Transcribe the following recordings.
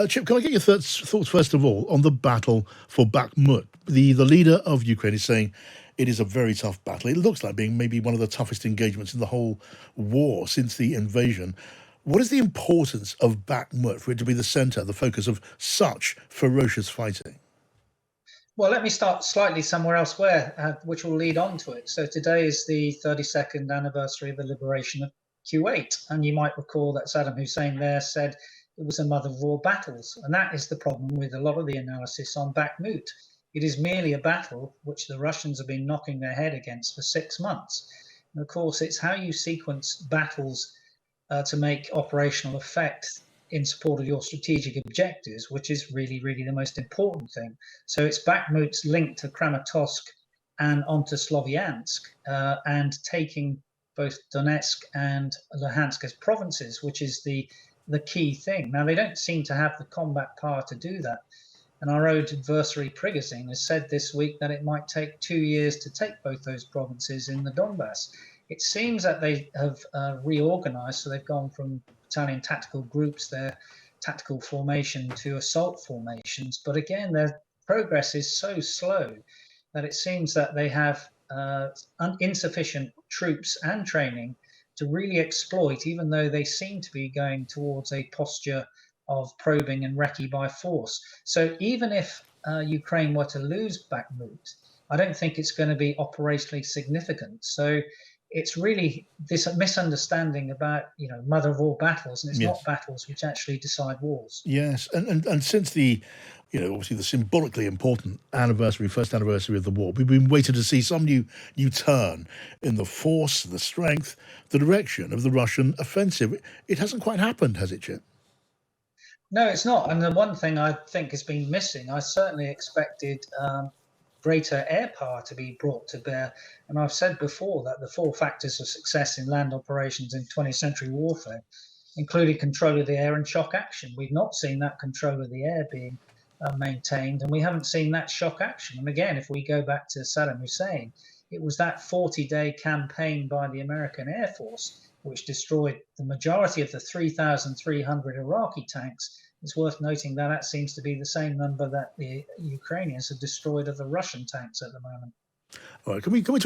Chip, can I get your thoughts first of all on the battle for Bakhmut? The leader of Ukraine is saying it is a very tough battle. It looks like being maybe one of the toughest engagements in the whole war since the invasion. What is the importance of Bakhmut for it to be the centre, the focus of such ferocious fighting? Well, let me start slightly somewhere elsewhere, which will lead on to it. So today is the 32nd anniversary of the liberation of Kuwait, and you might recall that Saddam Hussein there said it was a mother of all battles, and that is the problem with a lot of the analysis on Bakhmut. It is merely a battle which the Russians have been knocking their head against for 6 months. And of course, it's how you sequence battles to make operational effect in support of your strategic objectives, which is really, really the most important thing. So it's Bakhmut's link to Kramatorsk and onto Sloviansk, and taking both Donetsk and Luhansk as provinces, which is the key thing. Now, they don't seem to have the combat power to do that. And our old adversary Prigozhin has said this week that it might take 2 years to take both those provinces in the Donbass. It seems that they have reorganized, so they've gone from battalion tactical groups, their tactical formation, to assault formations. But again, their progress is so slow that it seems that they have insufficient troops and training to really exploit, even though they seem to be going towards a posture of probing and recce by force. So even if Ukraine were to lose Bakhmut, I don't think it's going to be operationally significant. So it's really this misunderstanding about mother of all battles, and it's not Yes. battles which actually decide wars. Yes, and since the, obviously the symbolically important anniversary, first anniversary of the war, we've been waiting to see some new turn in the force, the strength, the direction of the Russian offensive. It hasn't quite happened, has it, Chip? No, it's not. And the one thing I think has been missing, I certainly expected greater air power to be brought to bear. And I've said before that the four factors of success in land operations in 20th century warfare included control of the air and shock action. We've not seen that control of the air being maintained, and we haven't seen that shock action. And again, if we go back to Saddam Hussein, it was that 40-day campaign by the American Air Force which destroyed the majority of the 3,300 Iraqi tanks. It's worth noting that that seems to be the same number that the Ukrainians have destroyed of the Russian tanks at the moment. All right, can we talk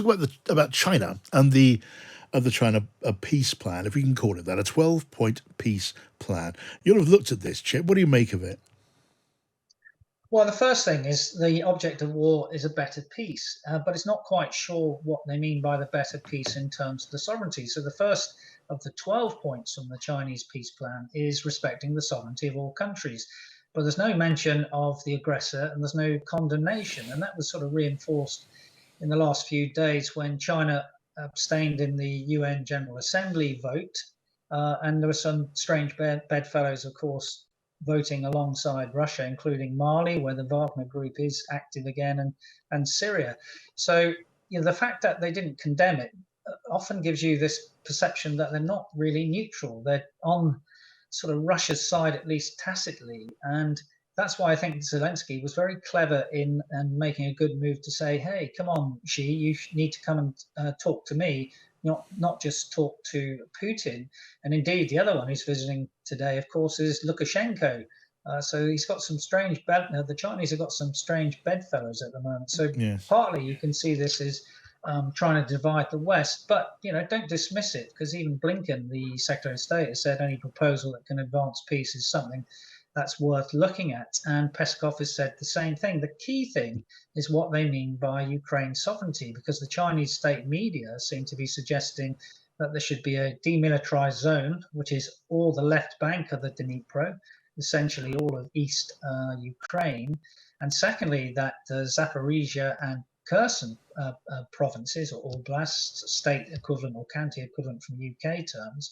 about China and the China peace plan, if we can call it that, a 12-point peace plan? You'll have looked at this, Chip. What do you make of it? Well, the first thing is the object of war is a better peace, but it's not quite sure what they mean by the better peace in terms of the sovereignty. So the first of the 12 points from the Chinese peace plan is respecting the sovereignty of all countries. But there's no mention of the aggressor and there's no condemnation. And that was sort of reinforced in the last few days when China abstained in the UN General Assembly vote. And there were some strange bedfellows, of course, voting alongside Russia, including Mali, where the Wagner Group is active again, and Syria. So the fact that they didn't condemn it often gives you this perception that they're not really neutral. They're on sort of Russia's side, at least tacitly. And that's why I think Zelensky was very clever in making a good move to say, hey, come on, Xi, you need to come and talk to me, not just talk to Putin. And indeed, the other one who's visiting today, of course, is Lukashenko. So he's got some strange the Chinese have got some strange bedfellows at the moment. So Yes. partly you can see this as trying to divide the West, but don't dismiss it, because even Blinken, the Secretary of State, has said any proposal that can advance peace is something that's worth looking at. And Peskov has said the same thing. The key thing is what they mean by Ukraine sovereignty, because the Chinese state media seem to be suggesting that there should be a demilitarized zone, which is all the left bank of the Dnipro, essentially all of East Ukraine. And secondly, that Zaporizhia and Kherson provinces, or oblasts, state equivalent or county equivalent from UK terms,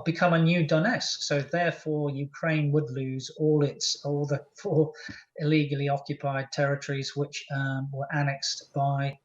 become a new Donetsk. So therefore, Ukraine would lose all the four illegally occupied territories which were annexed by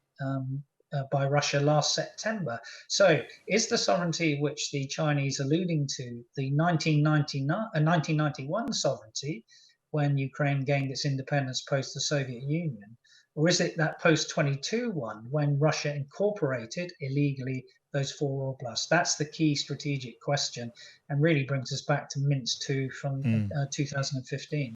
Russia last September. So is the sovereignty which the Chinese are alluding to the 1991 sovereignty, when Ukraine gained its independence post the Soviet Union, Or is it that post-22 one when Russia incorporated illegally those four oblasts? That's the key strategic question, and really brings us back to Minsk II from Mm. 2015.